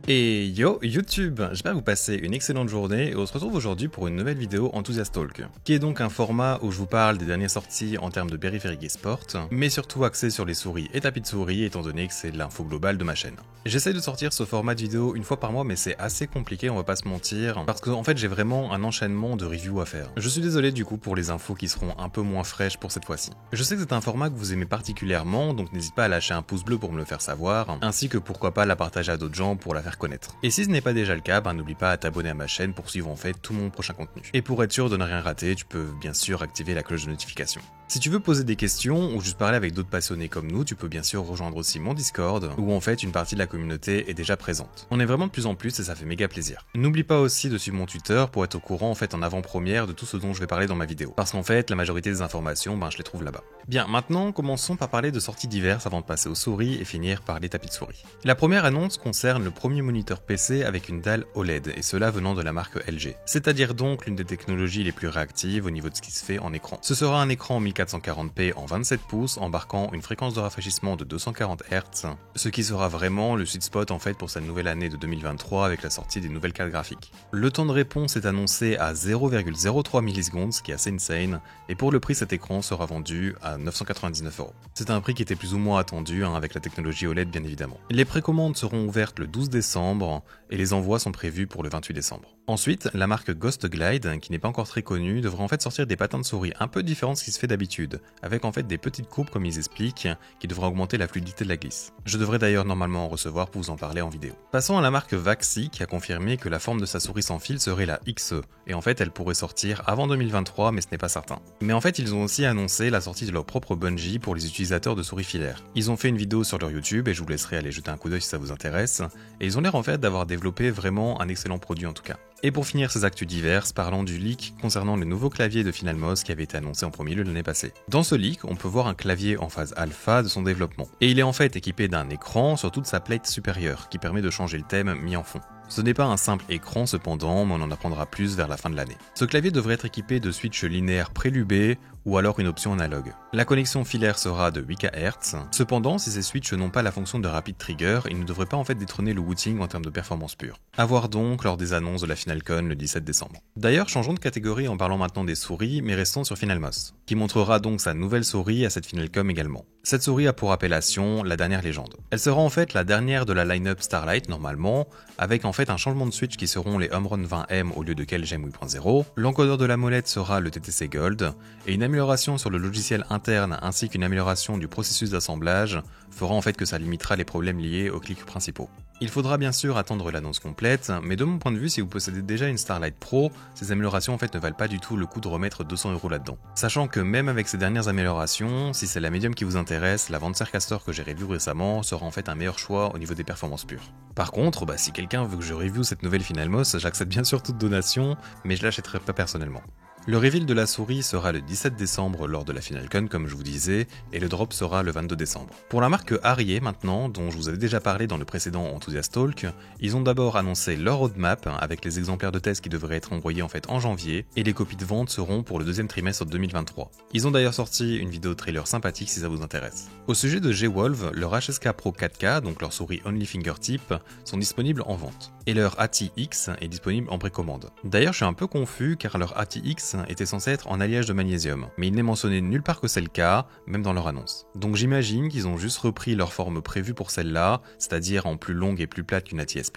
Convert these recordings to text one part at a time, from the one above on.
Et yo YouTube, j'espère que vous passez une excellente journée et on se retrouve aujourd'hui pour une nouvelle vidéo Enthusiast Talk, qui est donc un format où je vous parle des dernières sorties en termes de périphériques et sport, mais surtout axé sur les souris et tapis de souris étant donné que c'est l'info globale de ma chaîne. J'essaie de sortir ce format de vidéo une fois par mois mais c'est assez compliqué, on va pas se mentir, parce qu'en fait j'ai vraiment un enchaînement de reviews à faire. Je suis désolé du coup pour les infos qui seront un peu moins fraîches pour cette fois-ci. Je sais que c'est un format que vous aimez particulièrement, donc n'hésite pas à lâcher un pouce bleu pour me le faire savoir, ainsi que pourquoi pas la partager à d'autres gens pour la faire connaître. Et si ce n'est pas déjà le cas, n'oublie pas à t'abonner à ma chaîne pour suivre en fait tout mon prochain contenu. Et pour être sûr de ne rien rater, tu peux bien sûr activer la cloche de notification. Si tu veux poser des questions ou juste parler avec d'autres passionnés comme nous, tu peux bien sûr rejoindre aussi mon Discord, où en fait une partie de la communauté est déjà présente. On est vraiment de plus en plus et ça fait méga plaisir. N'oublie pas aussi de suivre mon Twitter pour être au courant en fait en avant-première de tout ce dont je vais parler dans ma vidéo. Parce qu'en fait, la majorité des informations, je les trouve là-bas. Bien, maintenant, commençons par parler de sorties diverses avant de passer aux souris et finir par les tapis de souris. La première annonce concerne le premier moniteur PC avec une dalle OLED, et cela venant de la marque LG. C'est-à-dire donc l'une des technologies les plus réactives au niveau de ce qui se fait en écran. Ce sera un écran 1440p en 27 pouces, embarquant une fréquence de rafraîchissement de 240 Hz, ce qui sera vraiment le sweet spot en fait pour cette nouvelle année de 2023 avec la sortie des nouvelles cartes graphiques. Le temps de réponse est annoncé à 0,03 millisecondes, ce qui est assez insane, et pour le prix cet écran sera vendu à 999 €. C'est un prix qui était plus ou moins attendu avec la technologie OLED bien évidemment. Les précommandes seront ouvertes le 12 décembre et les envois sont prévus pour le 28 décembre. Ensuite, la marque Ghost Glide, qui n'est pas encore très connue, devrait en fait sortir des patins de souris un peu différents de ce qui se fait d'habitude, avec en fait des petites courbes comme ils expliquent, qui devraient augmenter la fluidité de la glisse. Je devrais d'ailleurs normalement en recevoir pour vous en parler en vidéo. Passons à la marque Vaxi, qui a confirmé que la forme de sa souris sans fil serait la XE, et en fait elle pourrait sortir avant 2023 mais ce n'est pas certain. Mais en fait ils ont aussi annoncé la sortie de leur propre bungee pour les utilisateurs de souris filaires. Ils ont fait une vidéo sur leur YouTube et je vous laisserai aller jeter un coup d'œil si ça vous intéresse, et ils ont l'air en fait d'avoir développé vraiment un excellent produit en tout cas. Et pour finir ces actus diverses, parlons du leak concernant le nouveau clavier de Finalmos qui avait été annoncé en premier lieu l'année passée. Dans ce leak, on peut voir un clavier en phase alpha de son développement. Et il est en fait équipé d'un écran sur toute sa plate supérieure qui permet de changer le thème mis en fond. Ce n'est pas un simple écran cependant, mais on en apprendra plus vers la fin de l'année. Ce clavier devrait être équipé de switches linéaires prélubés ou alors une option analogue. La connexion filaire sera de 8 kHz. Cependant, si ces switches n'ont pas la fonction de rapid trigger, ils ne devraient pas en fait détrôner le Wooting en termes de performance pure. A voir donc lors des annonces de la Finalcon le 17 décembre. D'ailleurs, changeons de catégorie en parlant maintenant des souris, mais restons sur Finalmos, qui montrera donc sa nouvelle souris à cette Finalcom également. Cette souris a pour appellation la dernière légende. Elle sera en fait la dernière de la line-up Starlight normalement, avec en fait un changement de switch qui seront les Omron 20M au lieu de Kelgem 8.0, l'encodeur de la molette sera le TTC Gold, et une amélioration sur le logiciel interne ainsi qu'une amélioration du processus d'assemblage fera en fait que ça limitera les problèmes liés aux clics principaux. Il faudra bien sûr attendre l'annonce complète, mais de mon point de vue, si vous possédez déjà une Starlight Pro, ces améliorations en fait ne valent pas du tout le coup de remettre 200 € là-dedans. Sachant que même avec ces dernières améliorations, si c'est la médium qui vous intéresse, la Vancercaster que j'ai review récemment sera en fait un meilleur choix au niveau des performances pures. Par contre, si quelqu'un veut que je review cette nouvelle Finalmos, j'accepte bien sûr toute donation, mais je l'achèterai pas personnellement. Le reveal de la souris sera le 17 décembre lors de la Finalcon comme je vous disais, et le drop sera le 22 décembre. Pour la marque Harrier maintenant, dont je vous avais déjà parlé dans le précédent Enthusiast Talk, ils ont d'abord annoncé leur roadmap avec les exemplaires de test qui devraient être envoyés en fait en janvier, et les copies de vente seront pour le deuxième trimestre 2023. Ils ont d'ailleurs sorti une vidéo trailer sympathique si ça vous intéresse. Au sujet de G-Wolve, leur HSK Pro 4K, donc leur souris Only Fingertip, sont disponibles en vente. Et leur ATX est disponible en précommande. D'ailleurs je suis un peu confus car leur ATX était censé être en alliage de magnésium, mais il n'est mentionné nulle part que c'est le cas, même dans leur annonce. Donc j'imagine qu'ils ont juste repris leur forme prévue pour celle-là, c'est-à-dire en plus longue et plus plate qu'une ATS+,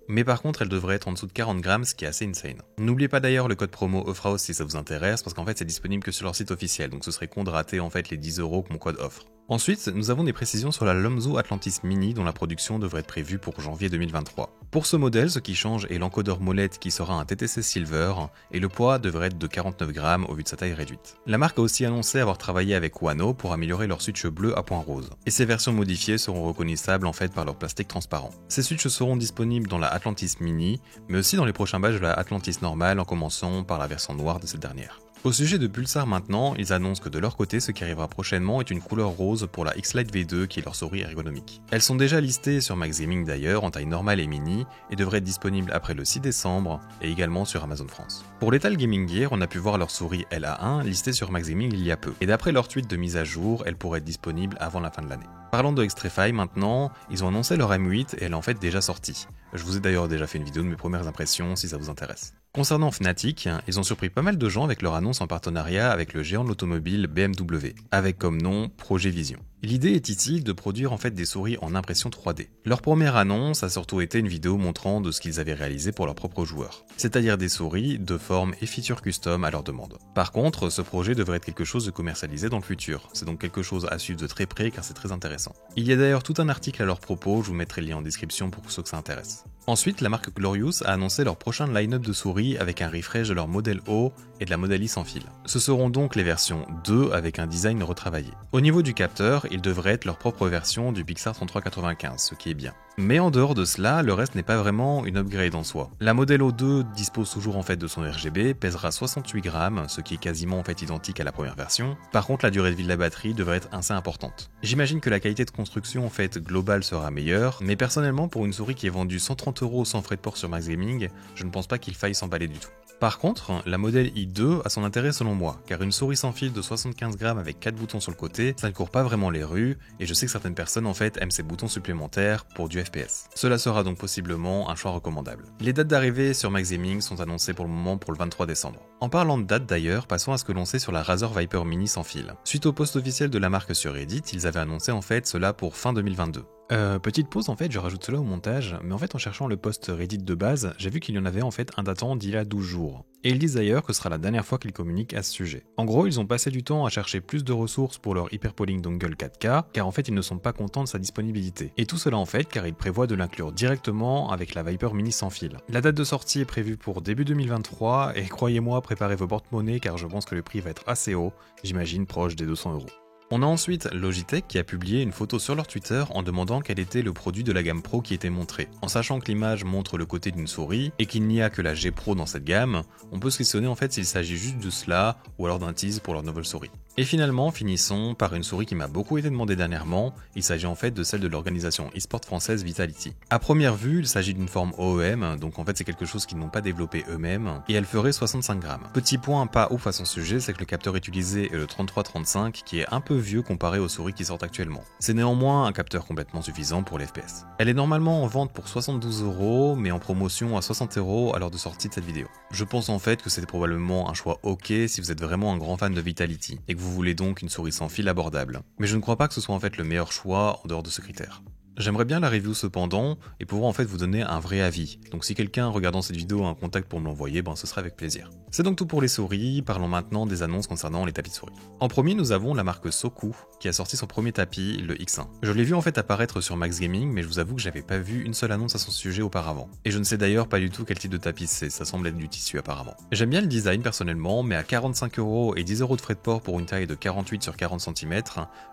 mais par contre elle devrait être en dessous de 40 grammes, ce qui est assez insane. N'oubliez pas d'ailleurs le code promo Offraos si ça vous intéresse, parce qu'en fait c'est disponible que sur leur site officiel, donc ce serait con de rater en fait les 10 € que mon code offre. Ensuite, nous avons des précisions sur la Lomzu Atlantis Mini dont la production devrait être prévue pour janvier 2023. Pour ce modèle, ce qui change est l'encodeur molette qui sera un TTC Silver et le poids devrait être de 49 grammes au vu de sa taille réduite. La marque a aussi annoncé avoir travaillé avec Wano pour améliorer leur switch bleu à point rose. Et ces versions modifiées seront reconnaissables en fait par leur plastique transparent. Ces switches seront disponibles dans la Atlantis Mini, mais aussi dans les prochains batchs de la Atlantis normale en commençant par la version noire de cette dernière. Au sujet de Pulsar maintenant, ils annoncent que de leur côté, ce qui arrivera prochainement est une couleur rose pour la X-Lite V2 qui est leur souris ergonomique. Elles sont déjà listées sur Max Gaming d'ailleurs en taille normale et mini et devraient être disponibles après le 6 décembre et également sur Amazon France. Pour l'Etal Gaming Gear, on a pu voir leur souris LA1 listée sur Max Gaming il y a peu. Et d'après leur tweet de mise à jour, elle pourrait être disponible avant la fin de l'année. Parlant de Xtrefy maintenant, ils ont annoncé leur M8 et elle est en fait déjà sortie. Je vous ai d'ailleurs déjà fait une vidéo de mes premières impressions si ça vous intéresse. Concernant Fnatic, ils ont surpris pas mal de gens avec leur annonce en partenariat avec le géant de l'automobile BMW, avec comme nom Projet Vision. L'idée est ici de produire en fait des souris en impression 3D. Leur première annonce a surtout été une vidéo montrant de ce qu'ils avaient réalisé pour leurs propres joueurs, c'est-à-dire des souris de forme et features custom à leur demande. Par contre, ce projet devrait être quelque chose de commercialisé dans le futur, c'est donc quelque chose à suivre de très près car c'est très intéressant. Il y a d'ailleurs tout un article à leur propos, je vous mettrai le lien en description pour ceux que ça intéresse. Ensuite, la marque Glorious a annoncé leur prochain line-up de souris avec un refresh de leur modèle O et de la modèle I sans fil. Ce seront donc les versions 2 avec un design retravaillé. Au niveau du capteur, il devrait être leur propre version du Pixar 3395, ce qui est bien. Mais en dehors de cela, le reste n'est pas vraiment une upgrade en soi. La modèle O2 dispose toujours en fait de son RGB, pèsera 68 grammes, ce qui est quasiment en fait identique à la première version. Par contre, la durée de vie de la batterie devrait être assez importante. J'imagine que la qualité de construction en fait globale sera meilleure, mais personnellement pour une souris qui est vendue 130 € sans frais de port sur Max Gaming, je ne pense pas qu'il faille s'emballer du tout. Par contre, la modèle i2 a son intérêt selon moi, car une souris sans fil de 75 grammes avec 4 boutons sur le côté, ça ne court pas vraiment les rues, et je sais que certaines personnes en fait aiment ces boutons supplémentaires pour du FPS. Cela sera donc possiblement un choix recommandable. Les dates d'arrivée sur Max Gaming sont annoncées pour le moment pour le 23 décembre. En parlant de date d'ailleurs, passons à ce que l'on sait sur la Razer Viper Mini sans fil. Suite au post officiel de la marque sur Reddit, ils avaient annoncé en fait cela pour fin 2022. Petite pause en fait, je rajoute cela au montage, mais en fait en cherchant le post Reddit de base, j'ai vu qu'il y en avait en fait un datant d'il y a 12 jours. Et ils disent d'ailleurs que ce sera la dernière fois qu'ils communiquent à ce sujet. En gros, ils ont passé du temps à chercher plus de ressources pour leur Hyperpolling Dongle 4K, car en fait ils ne sont pas contents de sa disponibilité. Et tout cela en fait car ils prévoient de l'inclure directement avec la Viper Mini sans fil. La date de sortie est prévue pour début 2023, et croyez-moi, préparez vos porte-monnaies car je pense que le prix va être assez haut, j'imagine proche des 200 €. On a ensuite Logitech qui a publié une photo sur leur Twitter en demandant quel était le produit de la gamme Pro qui était montré. En sachant que l'image montre le côté d'une souris et qu'il n'y a que la G Pro dans cette gamme, on peut se questionner en fait s'il s'agit juste de cela ou alors d'un tease pour leur nouvelle souris. Et finalement, finissons par une souris qui m'a beaucoup été demandée dernièrement, il s'agit en fait de celle de l'organisation e-sport française Vitality. À première vue, il s'agit d'une forme OEM, donc en fait c'est quelque chose qu'ils n'ont pas développé eux-mêmes, et elle ferait 65 grammes. Petit point pas ouf à son sujet, c'est que le capteur utilisé est le 3335 qui est un peu vieux comparé aux souris qui sortent actuellement. C'est néanmoins un capteur complètement suffisant pour les FPS. Elle est normalement en vente pour 72 €, mais en promotion à 60 € à l'heure de sortie de cette vidéo. Je pense en fait que c'est probablement un choix ok si vous êtes vraiment un grand fan de Vitality, et que vous voulez donc une souris sans fil abordable. Mais je ne crois pas que ce soit en fait le meilleur choix en dehors de ce critère. J'aimerais bien la review cependant, et pouvoir en fait vous donner un vrai avis. Donc si quelqu'un regardant cette vidéo a un contact pour me l'envoyer, ce sera avec plaisir. C'est donc tout pour les souris, parlons maintenant des annonces concernant les tapis de souris. En premier, nous avons la marque Soku, qui a sorti son premier tapis, le X1. Je l'ai vu en fait apparaître sur Max Gaming, mais je vous avoue que j'avais pas vu une seule annonce à son sujet auparavant. Et je ne sais d'ailleurs pas du tout quel type de tapis c'est, ça semble être du tissu apparemment. J'aime bien le design personnellement, mais à 45 € et 10 € de frais de port pour une taille de 48 sur 40 cm,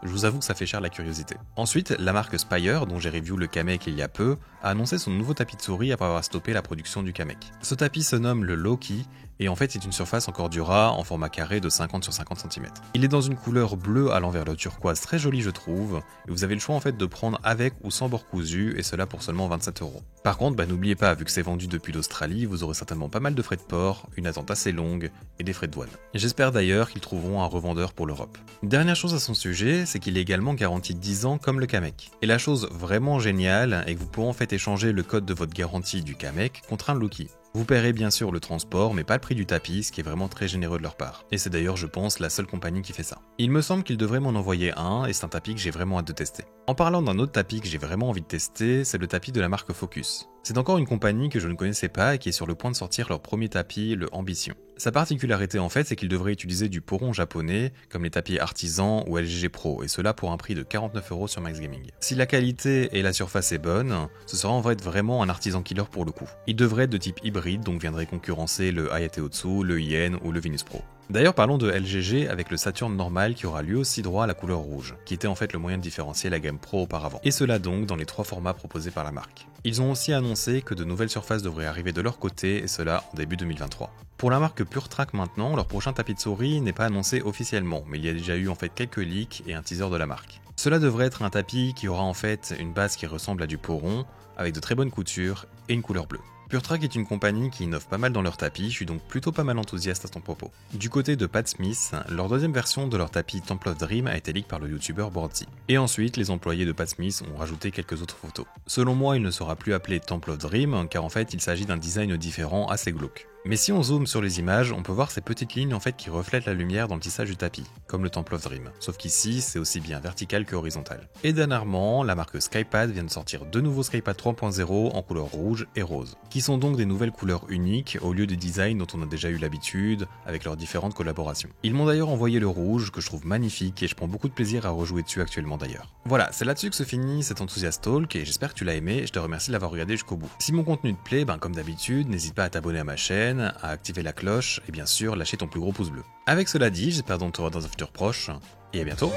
je vous avoue que ça fait cher la curiosité. Ensuite, la marque Spire, dont j'ai review le Kamek il y a peu, a annoncé son nouveau tapis de souris après avoir stoppé la production du Kamek. Ce tapis se nomme le Loki, et en fait c'est une surface en Cordura en format carré de 50 sur 50 cm. Il est dans une couleur bleue allant vers le turquoise très jolie je trouve, et vous avez le choix en fait de prendre avec ou sans bord cousu, et cela pour seulement 27 €. Par contre, n'oubliez pas, vu que c'est vendu depuis l'Australie, vous aurez certainement pas mal de frais de port, une attente assez longue, et des frais de douane. J'espère d'ailleurs qu'ils trouveront un revendeur pour l'Europe. Dernière chose à son sujet, c'est qu'il est également garanti 10 ans comme le Kamek. Et la chose vraiment géniale est que vous pourrez en fait échanger le code de votre garantie du Kamek contre un Loki. Vous paierez bien sûr le transport, mais pas le prix du tapis, ce qui est vraiment très généreux de leur part. Et c'est d'ailleurs, je pense, la seule compagnie qui fait ça. Il me semble qu'ils devraient m'en envoyer un, et c'est un tapis que j'ai vraiment hâte de tester. En parlant d'un autre tapis que j'ai vraiment envie de tester, c'est le tapis de la marque Focus. C'est encore une compagnie que je ne connaissais pas et qui est sur le point de sortir leur premier tapis, le Ambition. Sa particularité en fait, c'est qu'ils devraient utiliser du poron japonais, comme les tapis Artisan ou LGG Pro, et cela pour un prix de 49 € sur Max Gaming. Si la qualité et la surface est bonne, ce sera en vrai vraiment un artisan killer pour le coup. Il devrait être de type hybride, donc viendrait concurrencer le Hayate Otsu, le IN ou le Venus Pro. D'ailleurs parlons de LGG avec le Saturn normal qui aura lui aussi droit à la couleur rouge, qui était en fait le moyen de différencier la gamme Pro auparavant. Et cela donc dans les 3 formats proposés par la marque. Ils ont aussi annoncé que de nouvelles surfaces devraient arriver de leur côté, et cela en début 2023. Pour la marque PureTrack maintenant, leur prochain tapis de souris n'est pas annoncé officiellement, mais il y a déjà eu en fait quelques leaks et un teaser de la marque. Cela devrait être un tapis qui aura en fait une base qui ressemble à du peau rond, avec de très bonnes coutures et une couleur bleue. PureTrack est une compagnie qui innove pas mal dans leur tapis, je suis donc plutôt pas mal enthousiaste à son propos. Du côté de Pat Smith, leur deuxième version de leur tapis Temple of Dream a été leak par le youtubeur Boardsy. Et ensuite, les employés de Pat Smith ont rajouté quelques autres photos. Selon moi, il ne sera plus appelé Temple of Dream, car en fait il s'agit d'un design différent assez glauque. Mais si on zoome sur les images, on peut voir ces petites lignes en fait qui reflètent la lumière dans le tissage du tapis, comme le Temple of Dream. Sauf qu'ici, c'est aussi bien vertical que horizontal. Et dernièrement, la marque Skypad vient de sortir 2 nouveaux Skypad 3.0 en couleur rouge et rose, qui sont donc des nouvelles couleurs uniques au lieu des designs dont on a déjà eu l'habitude avec leurs différentes collaborations. Ils m'ont d'ailleurs envoyé le rouge que je trouve magnifique et je prends beaucoup de plaisir à rejouer dessus actuellement d'ailleurs. Voilà, c'est là-dessus que se finit cet Enthusiast Talk et j'espère que tu l'as aimé et je te remercie de l'avoir regardé jusqu'au bout. Si mon contenu te plaît, comme d'habitude, n'hésite pas à t'abonner à ma chaîne, à activer la cloche et bien sûr lâcher ton plus gros pouce bleu. Avec cela dit, j'espère donc te revoir dans un futur proche et à bientôt.